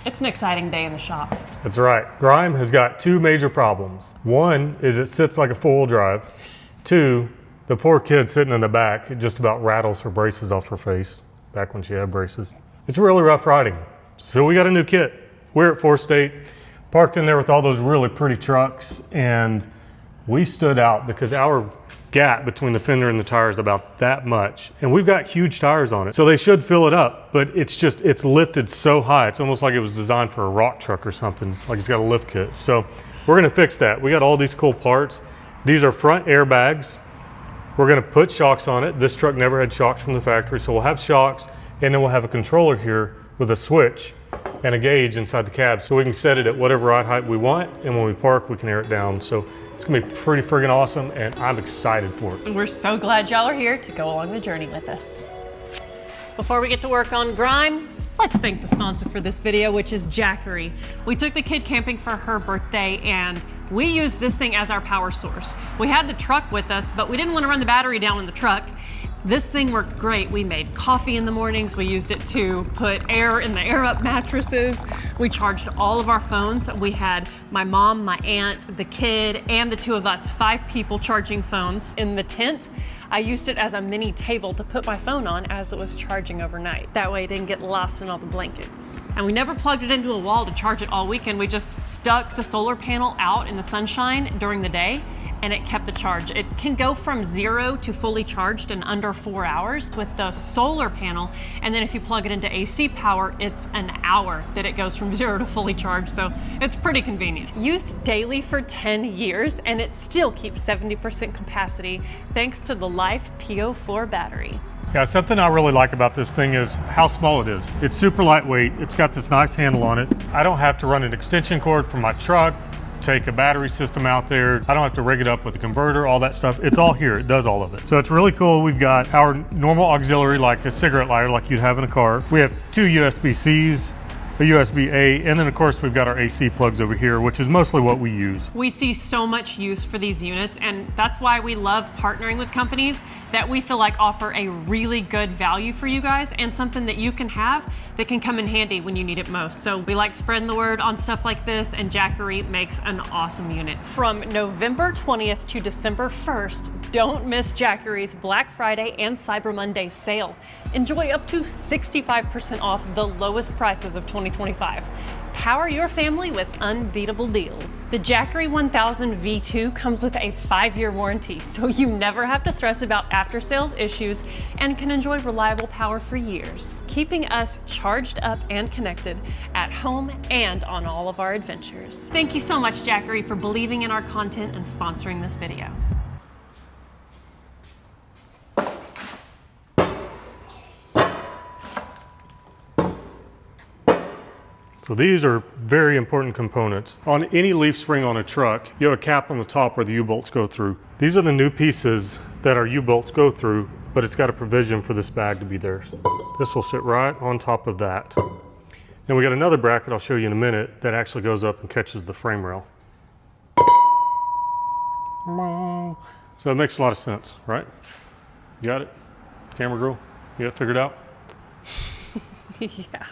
It's an exciting day in the shop. That's right. Grime has got two major problems. One is it sits like a four-wheel drive. Two, the poor kid sitting in the back, it just about rattles her braces off her face, back when she had braces. It's really rough riding. So we got a new kit. We're at 4th State, parked in there with all those really pretty trucks, and we stood out because our gap between the fender and the tire is about that much, and we've got huge tires on it, so they should fill it up, but it's lifted so high, it's almost like it was designed for a rock truck or something, like it's got a lift kit. So we're gonna fix that. We got all these cool parts. These are front airbags. We're gonna put shocks on it. This truck never had shocks from the factory, so we'll have shocks, and then we'll have a controller here with a switch and a gauge inside the cab, so we can set it at whatever ride height we want, and when we park, we can air it down. So it's gonna be pretty friggin' awesome, and I'm excited for it. We're so glad y'all are here to go along the journey with us. Before we get to work on Grime, let's thank the sponsor for this video, which is Jackery. We took the kid camping for her birthday, and we used this thing as our power source. We had the truck with us, but we didn't want to run the battery down in the truck. This thing worked great. We made coffee in the mornings. We used it to put air in the air up mattresses. We charged all of our phones. We had my mom, my aunt, the kid, and the two of us, 5 people charging phones in the tent. I used it as a mini table to put my phone on as it was charging overnight. That way it didn't get lost in all the blankets. And we never plugged it into a wall to charge it all weekend. We just stuck the solar panel out in the sunshine during the day, and it kept the charge. It can go from 0 to fully charged in under 4 hours with the solar panel, and then if you plug it into AC power, it's an hour that it goes from 0 to fully charged, so it's pretty convenient. Used daily for 10 years, and it still keeps 70% capacity thanks to the Life PO4 battery. Yeah, something I really like about this thing is how small it is. It's super lightweight. It's got this nice handle on it. I don't have to run an extension cord from my truck, take a battery system out there. I don't have to rig it up with a converter, all that stuff. It's all here, it does all of it. So it's really cool. We've got our normal auxiliary, like a cigarette lighter, like you'd have in a car. We have 2 USB-Cs, a USB-A, and then of course we've got our AC plugs over here, which is mostly what we use. We see so much use for these units, and that's why we love partnering with companies that we feel like offer a really good value for you guys and something that you can have that can come in handy when you need it most. So we like spreading the word on stuff like this, and Jackery makes an awesome unit. From November 20th to December 1st, don't miss Jackery's Black Friday and Cyber Monday sale. Enjoy up to 65% off the lowest prices of 2025. Power your family with unbeatable deals. The Jackery 1000 V2 comes with a 5-year warranty, so you never have to stress about after-sales issues and can enjoy reliable power for years, keeping us charged up and connected at home and on all of our adventures. Thank you so much, Jackery, for believing in our content and sponsoring this video. So these are very important components. On any leaf spring on a truck, you have a cap on the top where the U-bolts go through. These are the new pieces that our U-bolts go through, but it's got a provision for this bag to be there. So this will sit right on top of that. And we got another bracket I'll show you in a minute that actually goes up and catches the frame rail. So it makes a lot of sense, right? You got it? Camera girl, you got it figured out? Yeah.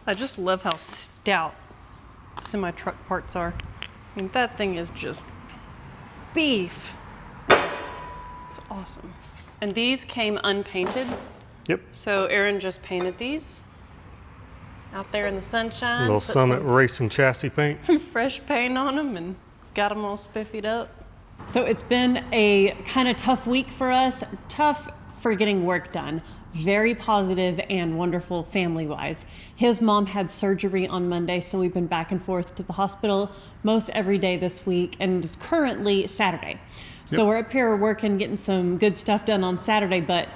I just love how stout semi-truck parts are. I mean, that thing is just beef. It's awesome. And these came unpainted. Yep. So Aaron just painted these out there in the sunshine. A little Summit Racing chassis paint. Fresh paint on them and got them all spiffied up. So it's been a kind of tough week for us. Tough for getting work done. Very positive and wonderful family-wise. His mom had surgery on Monday, so we've been back and forth to the hospital most every day this week, and it's currently Saturday. So we're up here working, getting some good stuff done on Saturday, but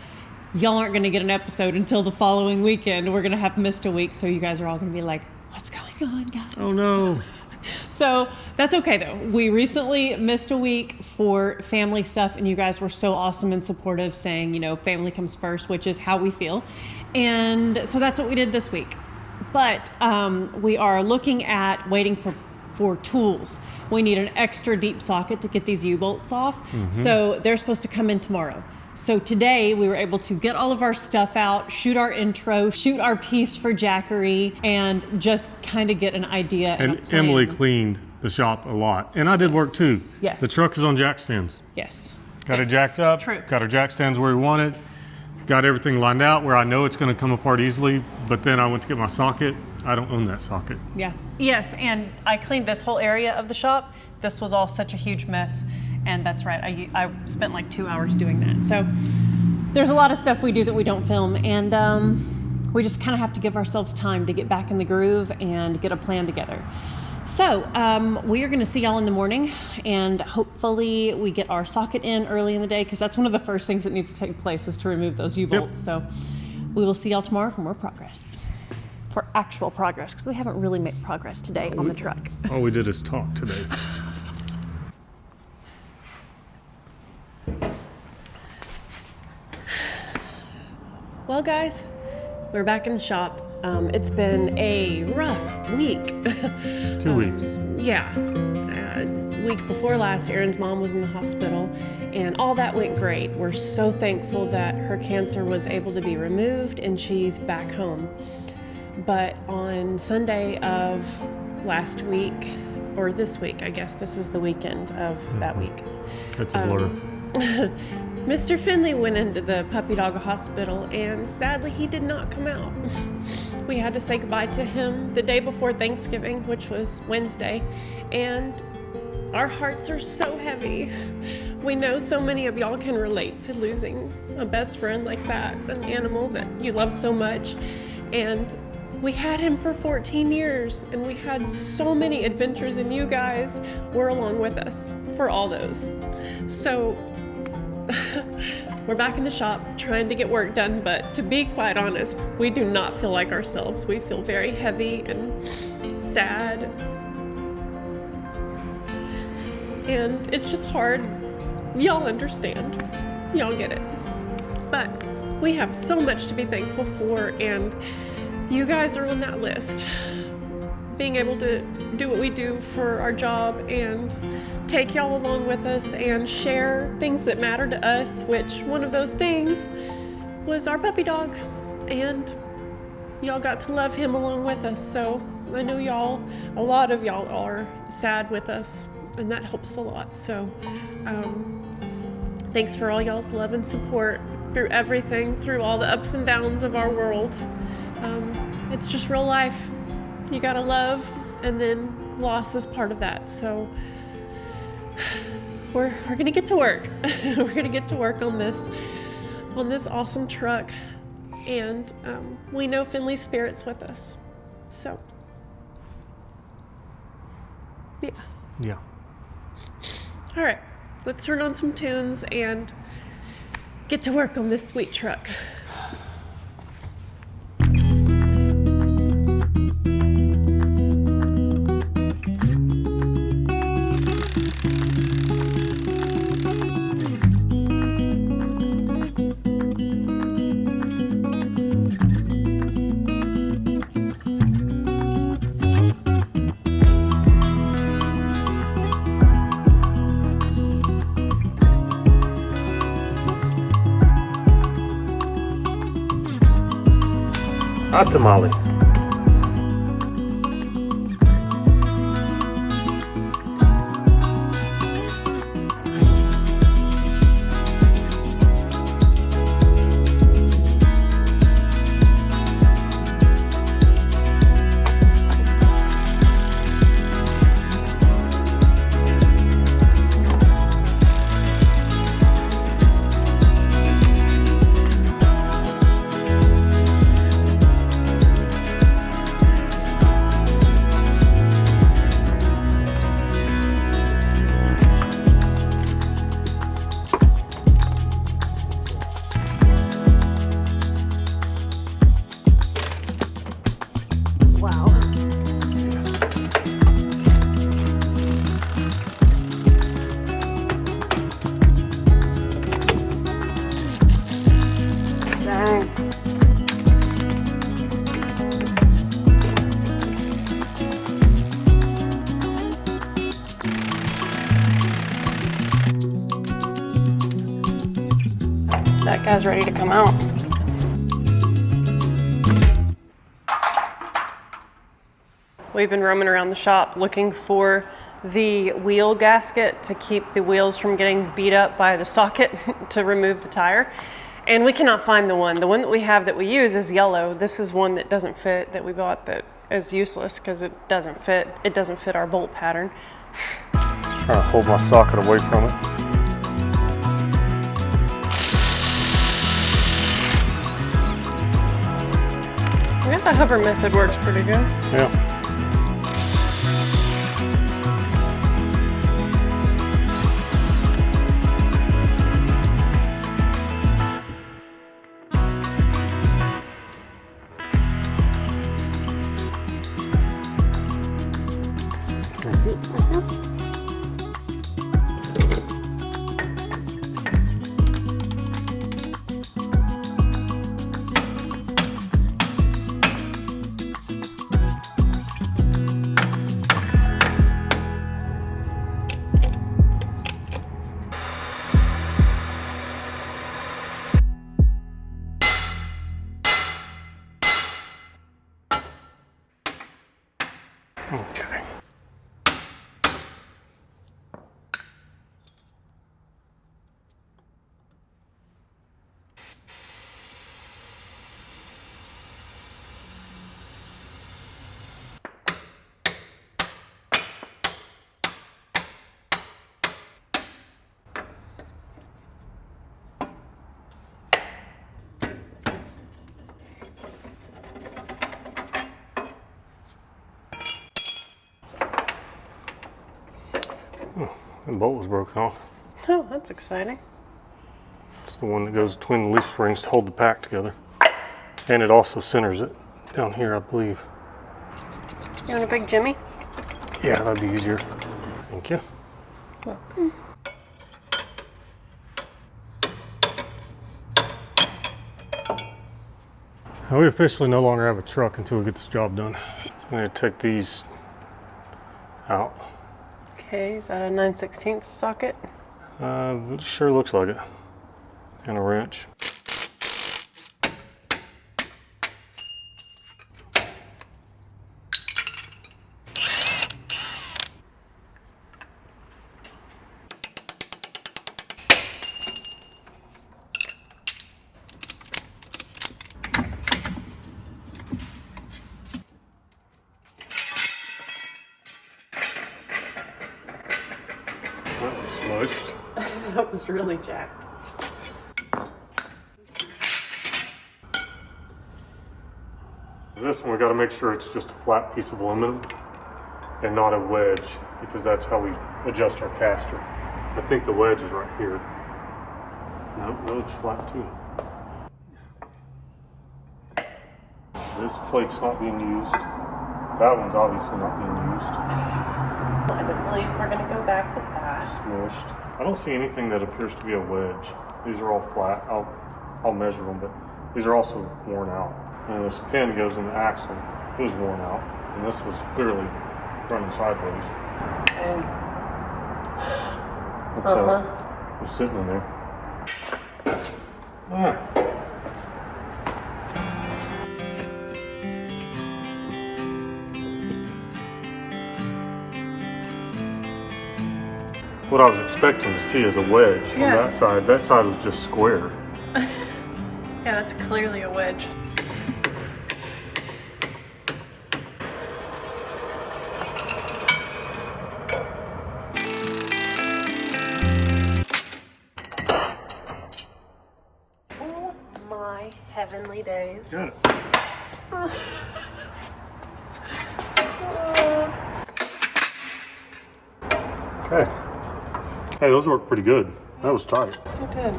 y'all aren't gonna get an episode until the following weekend. We're gonna have missed a week, so you guys are all gonna be like, what's going on, guys? Oh no. So that's okay though. We recently missed a week for family stuff, and you guys were so awesome and supportive, saying, you know, family comes first, which is how we feel. And so that's what we did this week. But we are looking at waiting for tools. We need an extra deep socket to get these U-bolts off. So they're supposed to come in tomorrow. So today we were able to get all of our stuff out, shoot our intro, shoot our piece for Jackery, and just kind of get an idea. And Emily cleaned the shop a lot. And I did work too. Yes. The truck is on jack stands. Yes. Got it jacked up. True. Got our jack stands where we want it. Got everything lined out where I know it's going to come apart easily. But then I went to get my socket. I don't own that socket. Yeah. Yes, and I cleaned this whole area of the shop. This was all such a huge mess. And that's right, I spent like 2 hours doing that. So there's a lot of stuff we do that we don't film, and we just kind of have to give ourselves time to get back in the groove and get a plan together. So we are gonna see y'all in the morning, and hopefully we get our socket in early in the day, because that's one of the first things that needs to take place is to remove those U-bolts. Yep. So we will see y'all tomorrow for more progress. For actual progress, because we haven't really made progress today on the truck. All we did is talk today. Well, guys, we're back in the shop. It's been a rough week. 2 weeks. Yeah. Week before last, Erin's mom was in the hospital, and all that went great. We're so thankful that her cancer was able to be removed and she's back home. But on Sunday of last week, or this week, I guess this is the weekend of that week. It's a blur. Mr. Finley went into the puppy dog hospital, and sadly he did not come out. We had to say goodbye to him the day before Thanksgiving, which was Wednesday, and our hearts are so heavy. We know so many of y'all can relate to losing a best friend like that, an animal that you love so much. And we had him for 14 years, and we had so many adventures, and you guys were along with us for all those. So we're back in the shop trying to get work done, but to be quite honest, we do not feel like ourselves. We feel very heavy and sad. And it's just hard. Y'all understand. Y'all get it. But we have so much to be thankful for, and you guys are on that list. Being able to do what we do for our job and take y'all along with us and share things that matter to us, which one of those things was our puppy dog. And y'all got to love him along with us. So I know y'all, a lot of y'all are sad with us, and that helps a lot. So thanks for all y'all's love and support through everything, through all the ups and downs of our world. It's just real life. You gotta love, and then loss is part of that. So we're gonna get to work. We're gonna get to work on this awesome truck, and we know Finley's spirit's with us. So yeah. All right, let's turn on some tunes and get to work on this sweet truck. Hot tamale. that guy's ready to come out. We've been roaming around the shop looking for the wheel gasket to keep the wheels from getting beat up by the socket to remove the tire. And we cannot find the one. The one that we have that we use is yellow. This is one that doesn't fit, that we bought, that is useless because it doesn't fit. It doesn't fit our bolt pattern. Just trying to hold my socket away from it. I guess the hover method works pretty good. Yeah. Okay. The bolt was broken off. Oh, that's exciting. It's the one that goes between the leaf springs to hold the pack together. And it also centers it down here, I believe. You want a big Jimmy? Yeah, that'd be easier. Thank you. Welcome. We officially no longer have a truck until we get this job done. I'm going to take these out. Okay, is that a 9/16 socket? It sure looks like it. And a wrench. That was smushed. That was really jacked. This one we got to make sure it's just a flat piece of aluminum and not a wedge, because that's how we adjust our caster. I think the wedge is right here. No, it's flat too. This plate's not being used. That one's obviously not being used. I don't believe we're going to go back with that. Smushed. I don't see anything that appears to be a wedge. These are all flat. I'll measure them, but these are also worn out. And this pin goes in the axle. It was worn out, and this was clearly running sideways. What's that? It was sitting in there. All right. What I was expecting to see is a wedge on that side. That side was just square. Yeah, that's clearly a wedge. Oh my heavenly days. Got it. Okay. Hey, those work pretty good. That was tight. It did.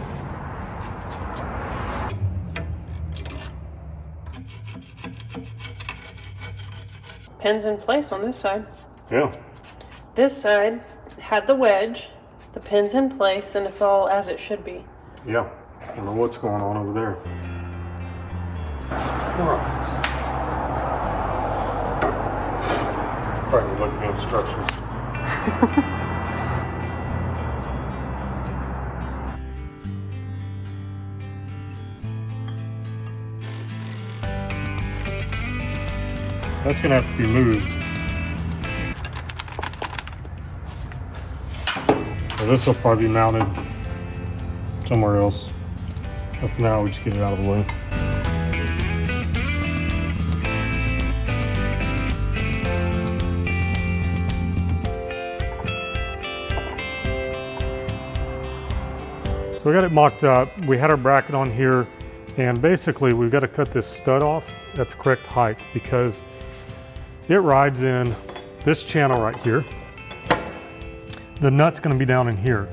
Pins in place on this side. Yeah. This side had the wedge, the pin's in place, and it's all as it should be. Yeah. I don't know what's going on over there. Alright. Probably look at the instructions. That's going to have to be moved. So this will probably be mounted somewhere else. But for now, we just get it out of the way. So we got it mocked up. We had our bracket on here, and basically we've got to cut this stud off at the correct height because it rides in this channel right here. The nut's going to be down in here.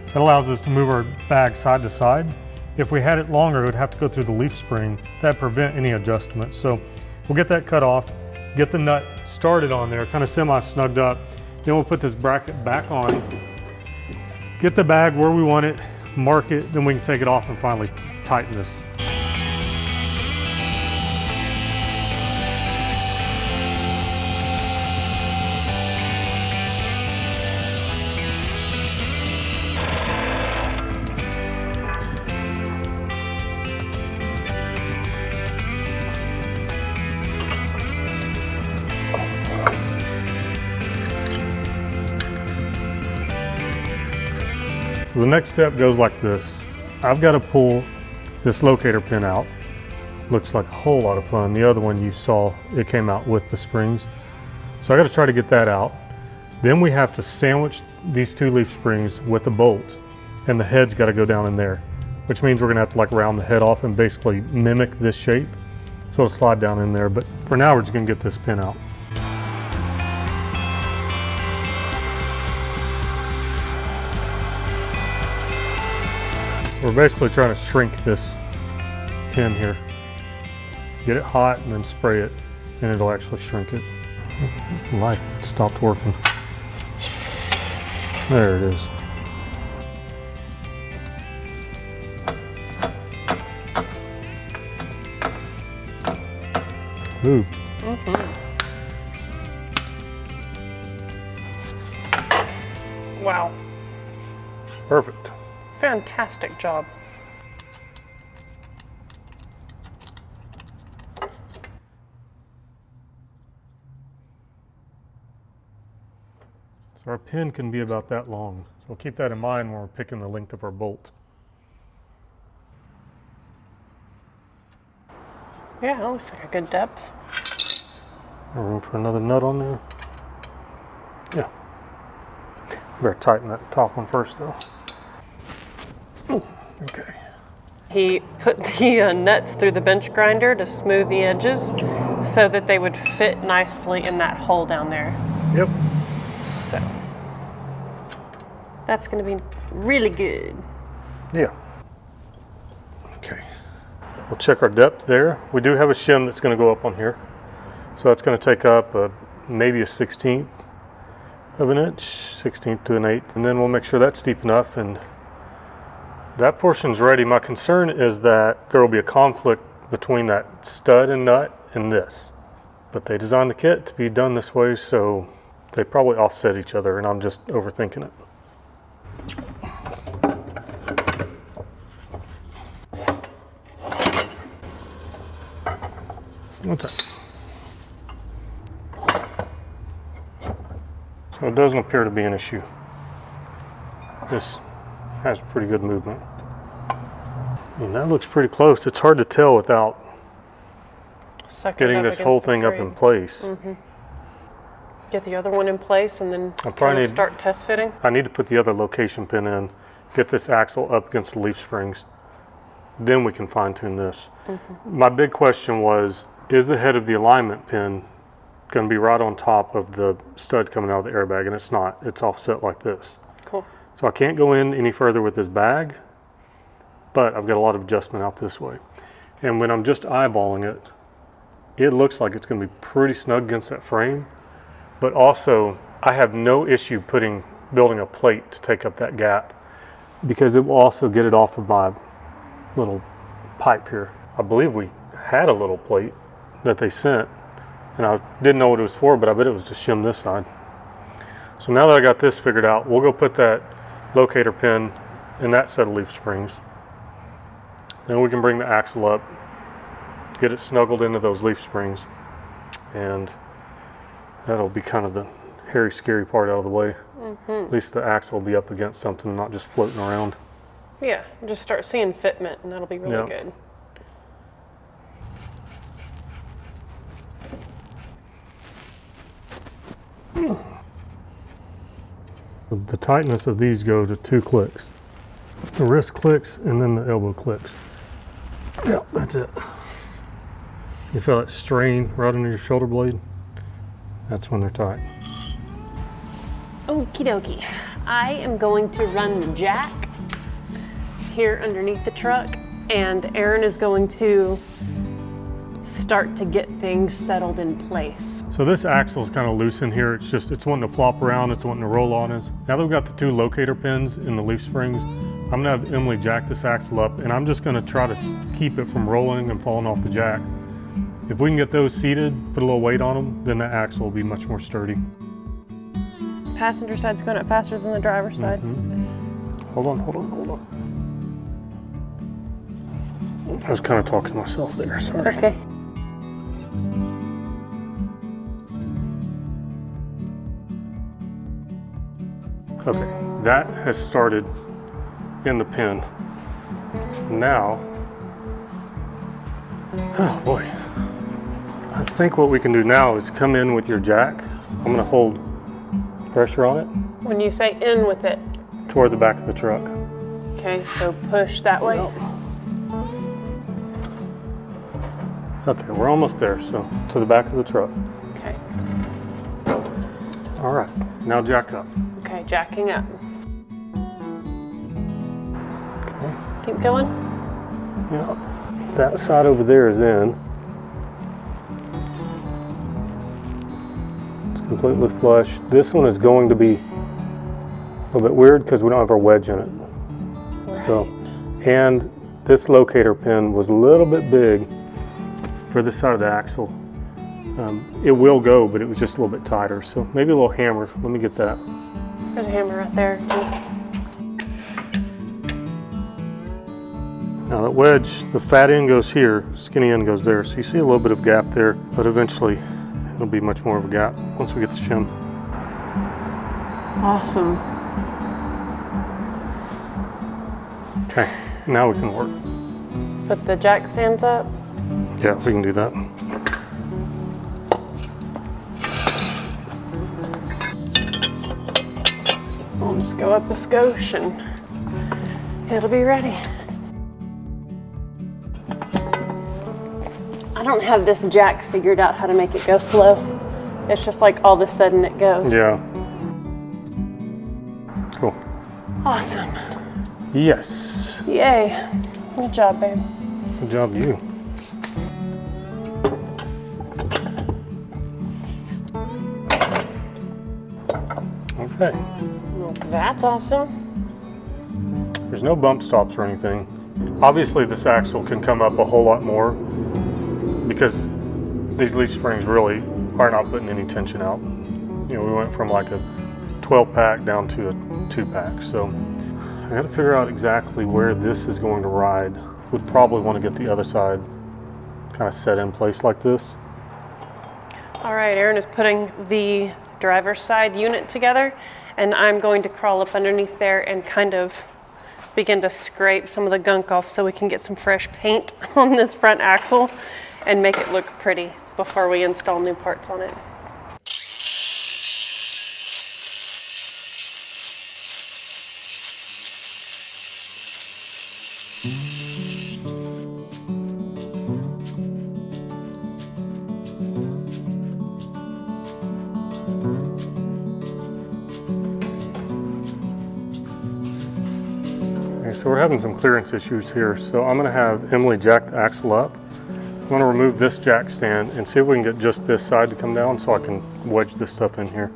That allows us to move our bag side to side. If we had it longer, it would have to go through the leaf spring. That'd prevent any adjustment. So we'll get that cut off, get the nut started on there, kind of semi-snugged up. Then we'll put this bracket back on, get the bag where we want it, mark it, then we can take it off and finally tighten this. So the next step goes like this. I've got to pull this locator pin out. Looks like a whole lot of fun. The other one you saw, it came out with the springs. So I got to try to get that out. Then we have to sandwich these two leaf springs with the bolt, and the head's got to go down in there, which means we're going to have to like round the head off and basically mimic this shape. So it'll slide down in there, but for now we're just going to get this pin out. We're basically trying to shrink this pin here. Get it hot and then spray it, and it'll actually shrink it. This light stopped working. There it is. Moved. Wow. Perfect. Fantastic job. So our pin can be about that long. So we'll keep that in mind when we're picking the length of our bolt. Yeah, that looks like a good depth. Room for another nut on there. Yeah. Better tighten that top one first though. Okay. He put the nuts through the bench grinder to smooth the edges so that they would fit nicely in that hole down there. Yep. So that's going to be really good. Yeah. Okay. We'll check our depth there. We do have a shim that's going to go up on here. So that's going to take up maybe a 1/16 of an inch, 1/16 to an 1/8. And then we'll make sure that's deep enough, and that portion's ready. My concern is that there will be a conflict between that stud and nut and this. But they designed the kit to be done this way, so they probably offset each other, and I'm just overthinking it. One time. So it doesn't appear to be an issue. This has pretty good movement. And that looks pretty close. It's hard to tell without getting this whole thing up in place. Mm-hmm. Get the other one in place and then start test fitting. I need to put the other location pin in, get this axle up against the leaf springs. Then we can fine tune this. Mm-hmm. My big question was, is the head of the alignment pin going to be right on top of the stud coming out of the airbag? And it's not. It's offset like this. Cool. So I can't go in any further with this bag, but I've got a lot of adjustment out this way. And when I'm just eyeballing it, it looks like it's going to be pretty snug against that frame. But also, I have no issue building a plate to take up that gap, because it will also get it off of my little pipe here. I believe we had a little plate that they sent, and I didn't know what it was for, but I bet it was to shim this side. So now that I got this figured out, we'll go put that locator pin in that set of leaf springs. Then we can bring the axle up, get it snuggled into those leaf springs, and That'll be kind of the hairy, scary part out of the way. At least the axle will be up against something and not just floating around. Yeah, just start seeing fitment, and that'll be really good. The tightness of these go to 2 clicks. The wrist clicks and then the elbow clicks. Yeah, that's it. You feel that strain right under your shoulder blade? That's when they're tight. Okie dokie. I am going to run the jack here underneath the truck, and Aaron is going to start to get things settled in place. So this axle is kind of loose in here. It's wanting to flop around, it's wanting to roll on us. Now that we've got the 2 locator pins in the leaf springs, I'm gonna have Emily jack this axle up, and I'm just gonna try to keep it from rolling and falling off the jack. If we can get those seated, put a little weight on them, then the axle will be much more sturdy. Passenger side's going up faster than the driver's side. Hold on. I was kind of talking to myself there, sorry. Okay. Okay, that has started in the pin. Now, oh boy. I think what we can do now is come in with your jack. I'm gonna hold pressure on it. When you say in with it. Toward the back of the truck. Okay, so push that way. Okay, we're almost there, so to the back of the truck. Okay. All right, now jack up. Okay, jacking up. Okay. Keep going. Yeah, that side over there is in. It's completely flush. This one is going to be a little bit weird because we don't have our wedge in it. Right. So, and this locator pin was a little bit big for this side of the axle. It will go, but it was just a little bit tighter. So maybe a little hammer. Let me get that. There's a hammer right there. Now that wedge, the fat end goes here, skinny end goes there. So you see a little bit of gap there, but eventually it'll be much more of a gap once we get the shim. Awesome. Okay, now we can work. Put the jack stands up. Yeah, we can do that. We'll just go up a skosh and it'll be ready. I don't have this jack figured out how to make it go slow. It's just like all of a sudden it goes. Yeah. Cool. Awesome. Yes. Yay. Good job, babe. Good job, you. Okay. Well, that's awesome. There's no bump stops or anything. Obviously this axle can come up a whole lot more because these leaf springs really are not putting any tension out. You know, we went from like a 12 pack down to a 2 pack. So I got to figure out exactly where this is going to ride. Would probably want to get the other side kind of set in place like this. All right, Aaron is putting the driver's side unit together, and I'm going to crawl up underneath there and kind of begin to scrape some of the gunk off so we can get some fresh paint on this front axle and make it look pretty before we install new parts on it. So we're having some clearance issues here. So I'm gonna have Emily jack the axle up. I'm gonna remove this jack stand and see if we can get just this side to come down so I can wedge this stuff in here.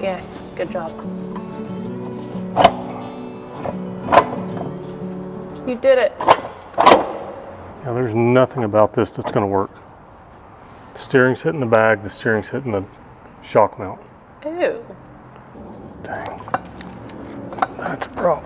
Yes, good job. You did it. Got Now there's nothing about this that's going to work. The steering's hitting the bag, the steering's hitting the shock mount. Ew. Dang. That's a problem.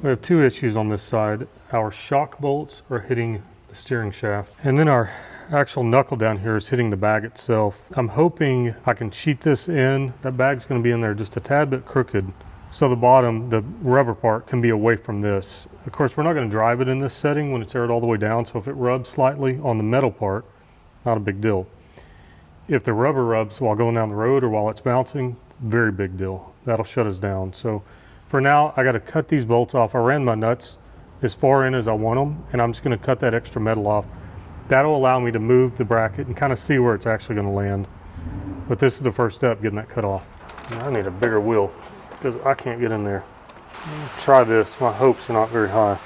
We have two issues on this side. Our shock bolts are hitting the steering shaft, and then our actual knuckle down here is hitting the bag itself. I'm hoping I can cheat this in. That bag's going to be in there just a tad bit crooked, so the bottom, the rubber part, can be away from this. Of course, we're not going to drive it in this setting when it's aired all the way down, so if it rubs slightly on the metal part, not a big deal. If the rubber rubs while going down the road or while it's bouncing, very big deal. That'll shut us down. So for now, I got to cut these bolts off. I ran my nuts as far in as I want them, and I'm just going to cut that extra metal off. That'll allow me to move the bracket and kind of see where it's actually going to land. But this is the first step, getting that cut off. Now I need a bigger wheel because I can't get in there. Try this. My hopes are not very high.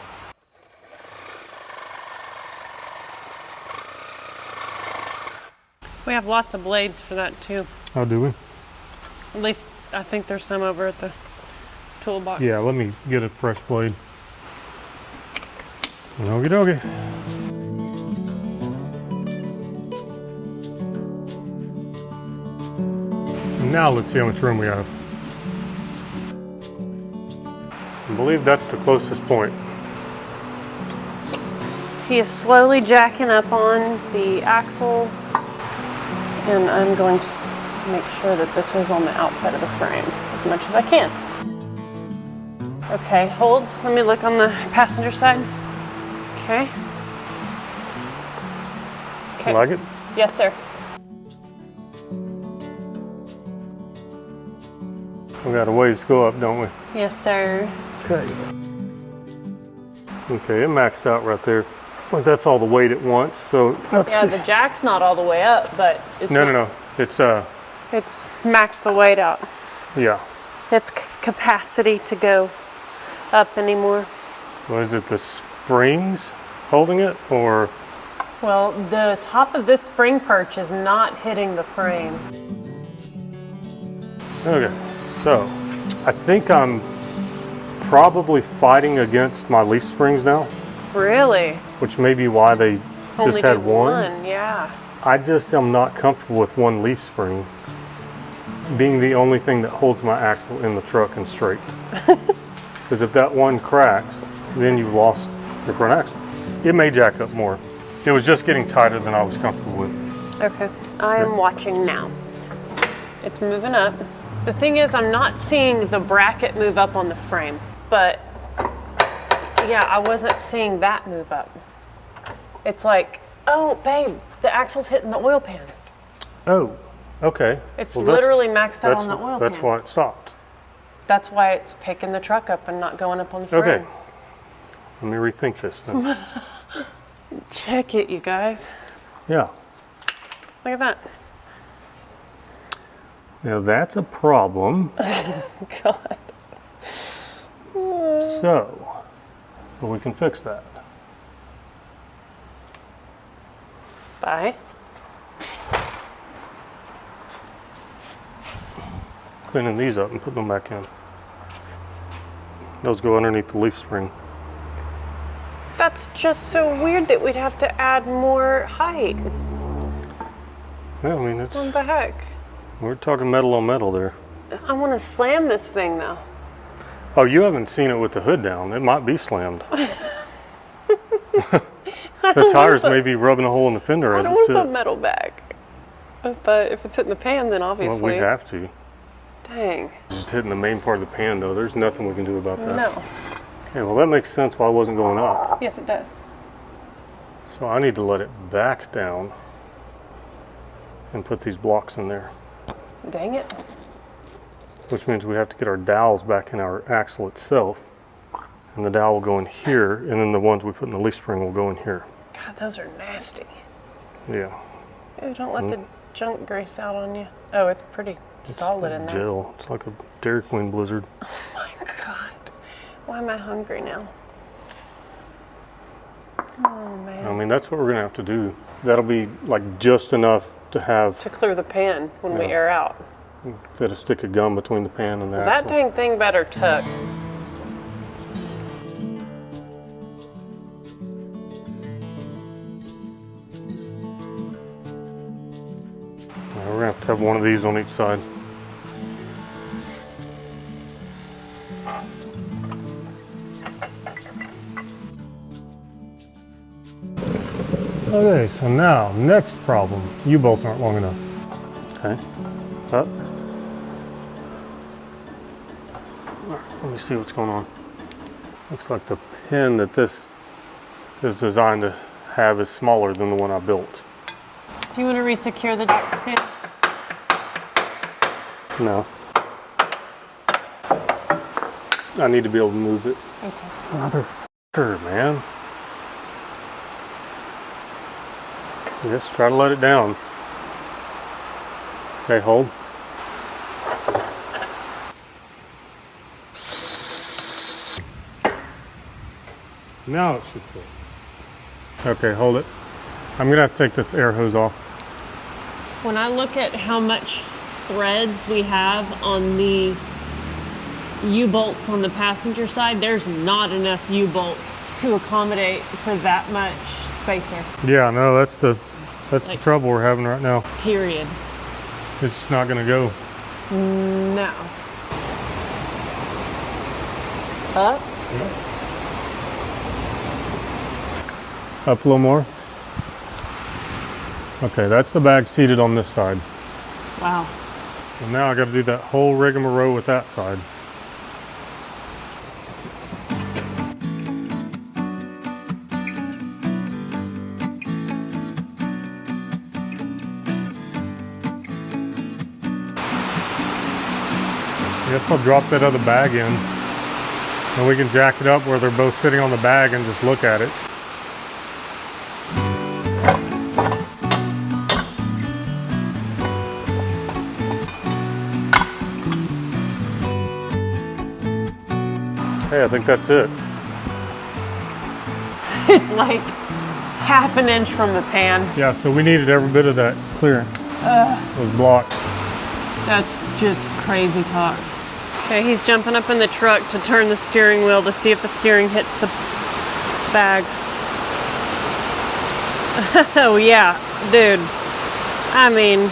We have lots of blades for that too. Oh, do we? At least I think there's some over at the toolbox. Yeah, let me get a fresh blade. Okie dokie. Now let's see how much room we have. I believe that's the closest point. He is slowly jacking up on the axle, and I'm going to make sure that this is on the outside of the frame as much as I can. Okay, hold. Let me look on the passenger side. Okay. Okay. Like it? Yes, sir. We got a ways to go up, don't we? Yes, sir. Okay. Okay, it maxed out right there. Like that's all the weight at once. So Yeah, the jack's not all the way up, but it's no. It's It's maxed the weight out. yeah. It's capacity to go up anymore. So is it the springs holding it, or? Well, the top of this spring perch is not hitting the frame. Okay, so I think I'm probably fighting against my leaf springs now, Really? which may be why they Only just had did one, yeah. I just am not comfortable with one leaf spring being the only thing that holds my axle in the truck and straight. Because if that one cracks, then you've lost your front axle. It may jack up more. It was just getting tighter than I was comfortable with. Okay, I am watching now. It's moving up. The thing is, I'm not seeing the bracket move up on the frame, but yeah, I wasn't seeing that move up. It's like, oh, babe, the axle's hitting the oil pan. Oh, okay. It's Well, literally maxed out on the oil pan. That's why it stopped. That's why it's picking the truck up and not going up on the frame. Okay. Let me rethink this then. Check it, you guys. Yeah. Look at that. Now that's a problem. God. So, well, we can fix that. Bye. Cleaning these up and putting them back in. Those go underneath the leaf spring. That's just so weird that we'd have to add more height. Yeah, I mean, What the heck? we're talking metal on metal there. I want to slam this thing though. Oh, you haven't seen it with the hood down. It might be slammed. The tires may be rubbing a hole in the fender I as don't it want sits. to put metal back. But if it's hitting the pan, then obviously. Well, we have to. Dang. Just hitting the main part of the pan, though. There's nothing we can do about that. No. Okay, well, that makes sense why it wasn't going up. Yes, it does. So I need to let it back down and put these blocks in there, Dang it. which means we have to get our dowels back in our axle itself. And the dowel will go in here, and then the ones we put in the leaf spring will go in here. God, those are nasty. Yeah. Ew, don't let the junk grease out on you. Oh, it's pretty solid in there. Gel. It's like a Dairy Queen blizzard. Oh my God. Why am I hungry now? Oh man. I mean, that's what we're gonna have to do. That'll be like just enough to have. To clear the pan when we Yeah. air out. Fit a stick of gum between the pan and the That axle. dang thing better tuck. We're gonna have to have one of these on each side. Okay, so now, next problem. U-bolts aren't long enough. Okay, up. Let me see what's going on. Looks like the pin that this is designed to have is smaller than the one I built. Do you want to resecure the jack stand? No. I need to be able to move it. Okay. Motherfucker, man. Yes, try to let it down. Okay, hold. Now it should fit. Okay, hold it. I'm gonna have to take this air hose off. When I look at how much threads we have on the U-bolts on the passenger side, there's not enough U-bolt to accommodate for that much spacer. Yeah, no, that's the trouble we're having right now. Period. It's just not gonna go. No. Up? Up a little more. Okay, that's the bag seated on this side. Wow. And now I got to do that whole rigmarole with that side. I guess I'll drop that other bag in, and we can jack it up where they're both sitting on the bag and just look at it. Hey, I think that's it. It's like half an inch from the pan. Yeah, so we needed every bit of that clearance. Those blocks. That's just crazy talk. Okay, he's jumping up in the truck to turn the steering wheel to see if the steering hits the bag. Oh yeah, dude. I mean,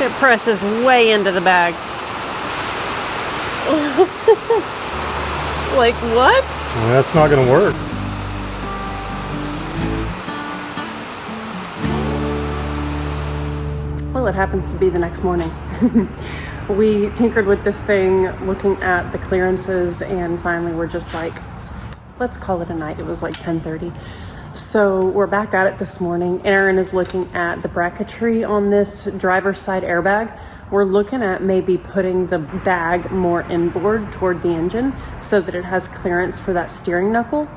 it presses way into the bag. Like what? Well, that's not gonna work. Well, it happens to be the next morning. We tinkered with this thing, looking at the clearances, and finally we're just like, let's call it a night. It was like 10:30. So we're back at it this morning. Aaron is looking at the bracketry on this driver's side airbag. We're looking at maybe putting the bag more inboard toward the engine so that it has clearance for that steering knuckle.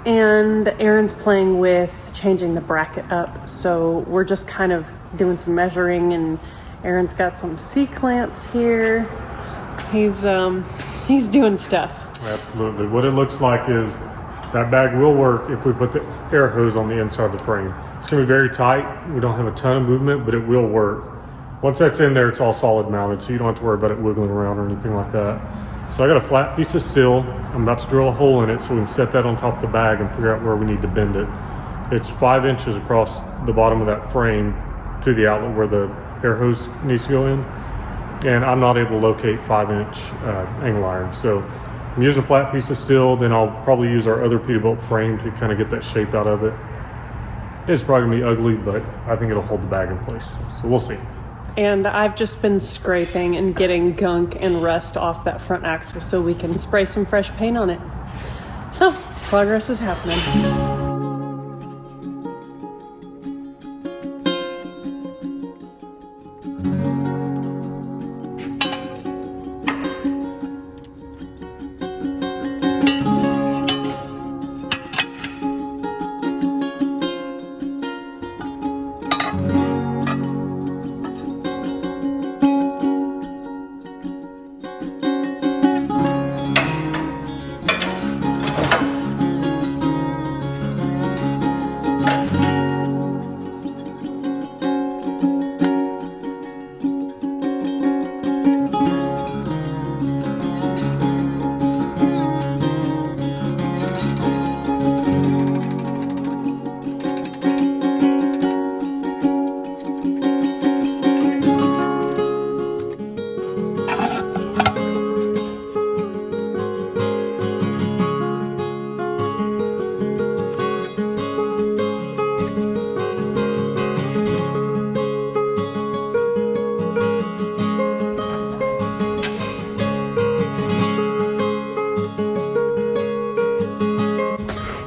And Aaron's playing with changing the bracket up. So we're just kind of doing some measuring, and Aaron's got some C-clamps here. He's doing stuff. Absolutely. What it looks like is that bag will work if we put the air hose on the inside of the frame. It's gonna be very tight. We don't have a ton of movement, but it will work. Once that's in there, it's all solid mounted, so you don't have to worry about it wiggling around or anything like that. So I got a flat piece of steel. I'm about to drill a hole in it so we can set that on top of the bag and figure out where we need to bend it. It's 5 inches across the bottom of that frame to the outlet where the air hose needs to go in. And I'm not able to locate 5-inch angle iron. So I'm using a flat piece of steel, then I'll probably use our other Peterbilt frame to kind of get that shape out of it. It's probably gonna be ugly, but I think it'll hold the bag in place. So we'll see. And I've just been scraping and getting gunk and rust off that front axle so we can spray some fresh paint on it. So, progress is happening.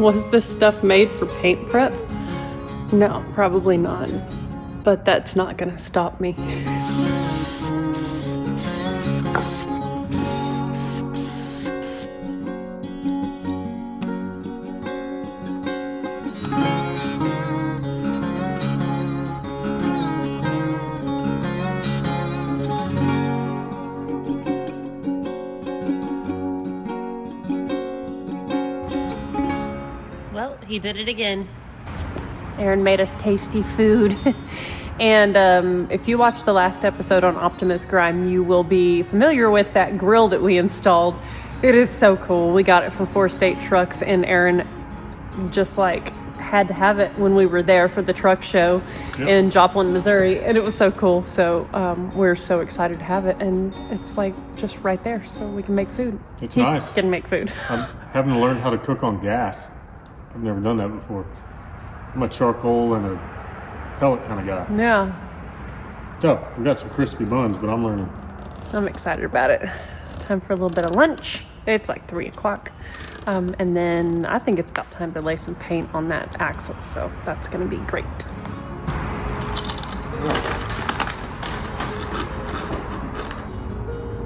Was this stuff made for paint prep? No, probably not. But that's not gonna stop me. Well, he did it again. Aaron made us tasty food. And if you watched the last episode on Optimus Grime, you will be familiar with that grill that we installed. It is so cool. We got it from 4 State Trucks, and Aaron just like had to have it when we were there for the truck show in Joplin, Missouri. And it was so cool. So we're so excited to have it. And it's like just right there, so we can make food. It's nice. Can make food. I'm having to learn how to cook on gas. I've never done that before. I'm a charcoal and a pellet kind of guy. Yeah. So we got some crispy buns, but I'm learning. I'm excited about it. Time for a little bit of lunch. It's like 3 o'clock. And then I think it's about time to lay some paint on that axle. So that's going to be great.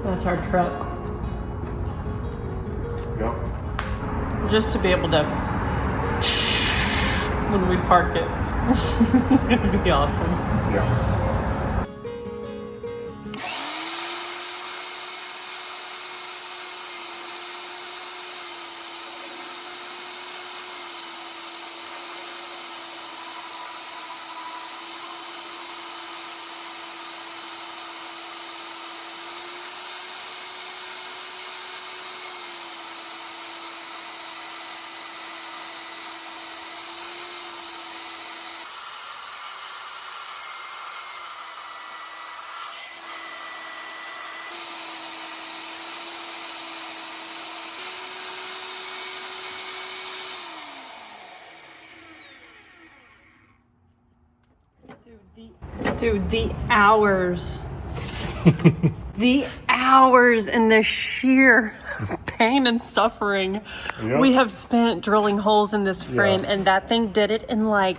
That's our truck. Yep. Just to be able to, when we park it, it's going to be awesome. Yeah. Dude, the hours. The hours and the sheer pain and suffering we have spent drilling holes in this frame, and that thing did it in like,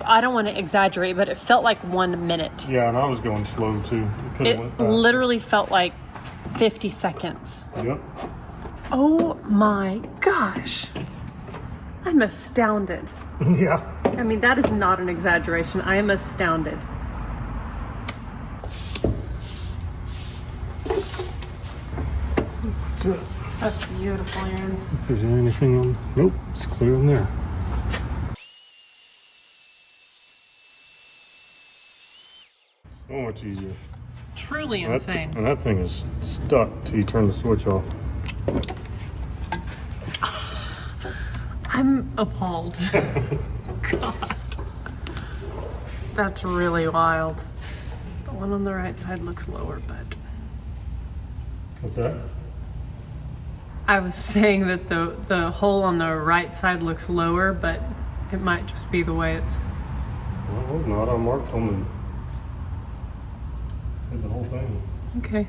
I don't want to exaggerate, but it felt like 1 minute. Yeah, and I was going slow too. It literally felt like 50 seconds. Yep. Oh my gosh. I'm astounded. Yeah. I mean, that is not an exaggeration. I am astounded. That's beautiful, Aaron. If there's anything on, nope, it's clear in there. So much easier. Truly insane. And that thing is stuck till you turn the switch off. I'm appalled. God. That's really wild. The one on the right side looks lower, but What's that? I was saying that the hole on the right side looks lower, but it might just be the way it's... Well, I hope not. I marked on the whole thing. Okay.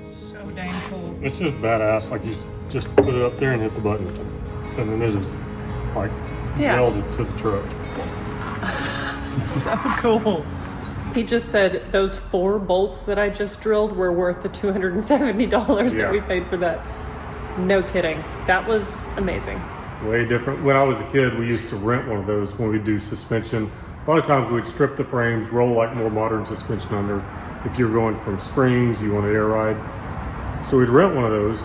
So dang cool. It's just badass. Like you just put it up there and hit the button, and then it is like welded to the truck. So cool. He just said those 4 bolts that I just drilled were worth the $270 that we paid for that. No kidding. That was amazing. Way different. When I was a kid, we used to rent one of those when we do suspension. A lot of times we'd strip the frames, roll like more modern suspension under. If you're going from springs, you want an air ride. So we'd rent one of those,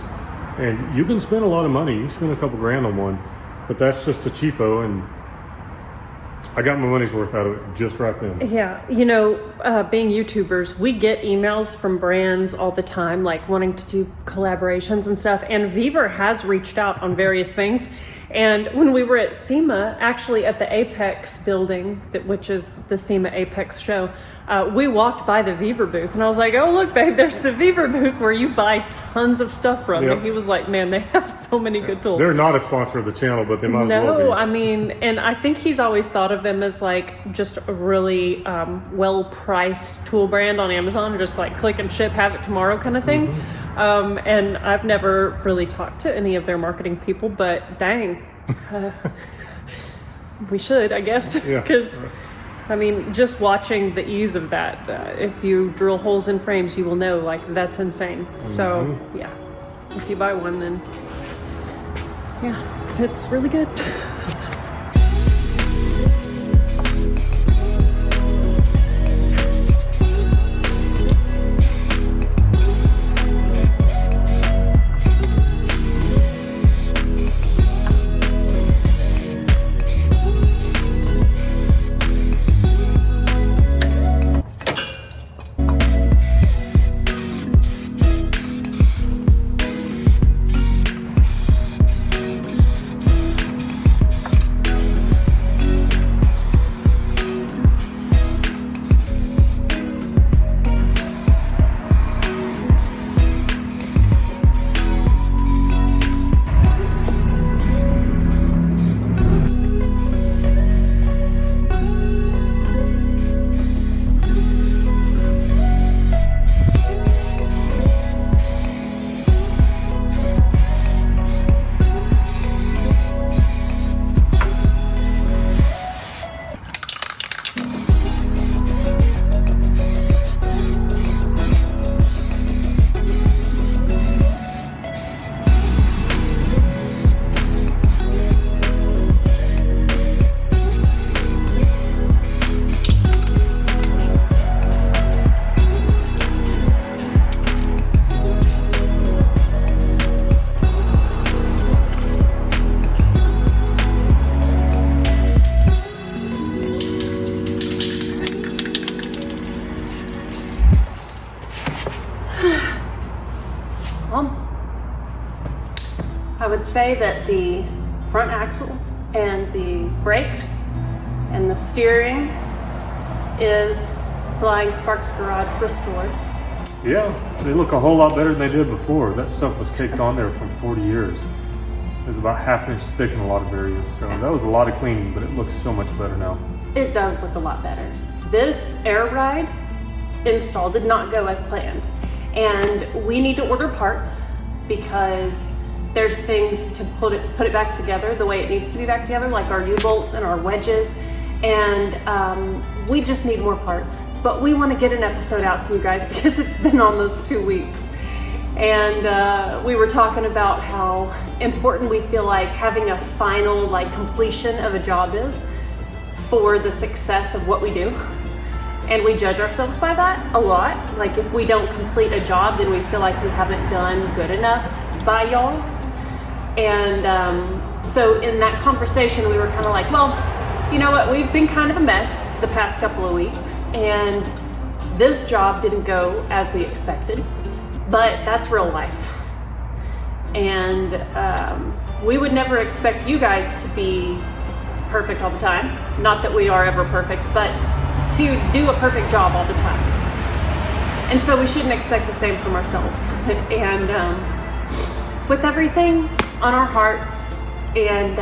and you can spend a lot of money. You can spend a couple grand on one, but that's just a cheapo, and I got my money's worth out of it just right then. Yeah, you know, being YouTubers, we get emails from brands all the time, like wanting to do collaborations and stuff. And Viver has reached out on various things. And when we were at SEMA, actually at the Apex building, which is the SEMA Apex show, we walked by the Viver booth, and I was like, oh, look, babe, there's the Viver booth where you buy tons of stuff from. Yep. And he was like, man, they have so many good tools. They're not a sponsor of the channel, but they might as well be. No, I mean, and I think he's always thought of them as like just a really well-priced tool brand on Amazon, just like click and ship, have it tomorrow kind of thing. And I've never really talked to any of their marketing people, but dang, we should, I guess, because I mean, just watching the ease of that, if you drill holes in frames, you will know, like, that's insane. So yeah, if you buy one, then yeah, it's really good. I would say that the front axle and the brakes and the steering is Flying Sparks Garage restored. Yeah, they look a whole lot better than they did before. That stuff was caked on there from 40 years. It was about ½ inch thick in a lot of areas, so that was a lot of cleaning, but it looks so much better now. It does look a lot better. This air ride install did not go as planned, and we need to order parts because there's things to put it back together the way it needs to be back together, like our U-bolts and our wedges, and we just need more parts. But we want to get an episode out to you guys because it's been almost 2 weeks. And we were talking about how important we feel like having a final completion of a job is for the success of what we do. And we judge ourselves by that a lot. Like if we don't complete a job, then we feel like we haven't done good enough by y'all. And so in that conversation, we were kind of like, well, you know what? We've been kind of a mess the past couple of weeks, and this job didn't go as we expected, but that's real life. And we would never expect you guys to be perfect all the time. Not that we are ever perfect, but to do a perfect job all the time. And so we shouldn't expect the same from ourselves. And with everything on our hearts and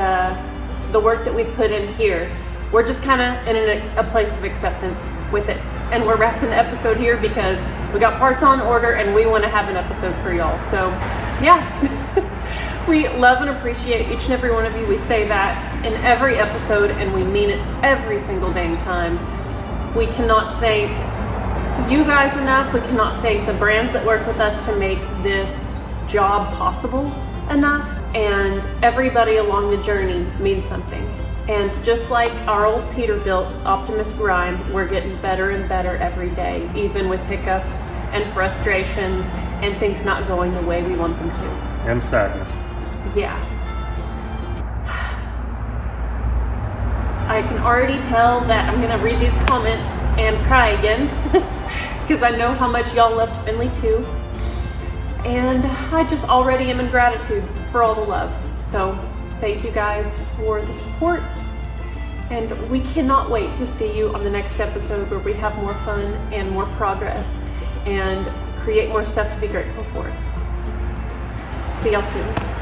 the work that we've put in here, we're just kind of in a place of acceptance with it. And we're wrapping the episode here because we got parts on order and we want to have an episode for y'all. So yeah, we love and appreciate each and every one of you. We say that in every episode and we mean it every single dang time. We cannot thank you guys enough. We cannot thank the brands that work with us to make this job possible enough. And everybody along the journey means something. And just like our old Peterbilt, Optimus Grime, we're getting better and better every day, even with hiccups and frustrations and things not going the way we want them to. And sadness. Yeah. I can already tell that I'm gonna read these comments and cry again because I know how much y'all loved Finley too. And I just already am in gratitude for all the love. So Thank you guys for the support. And we cannot wait to see you on the next episode where we have more fun and more progress and create more stuff to be grateful for. See y'all soon.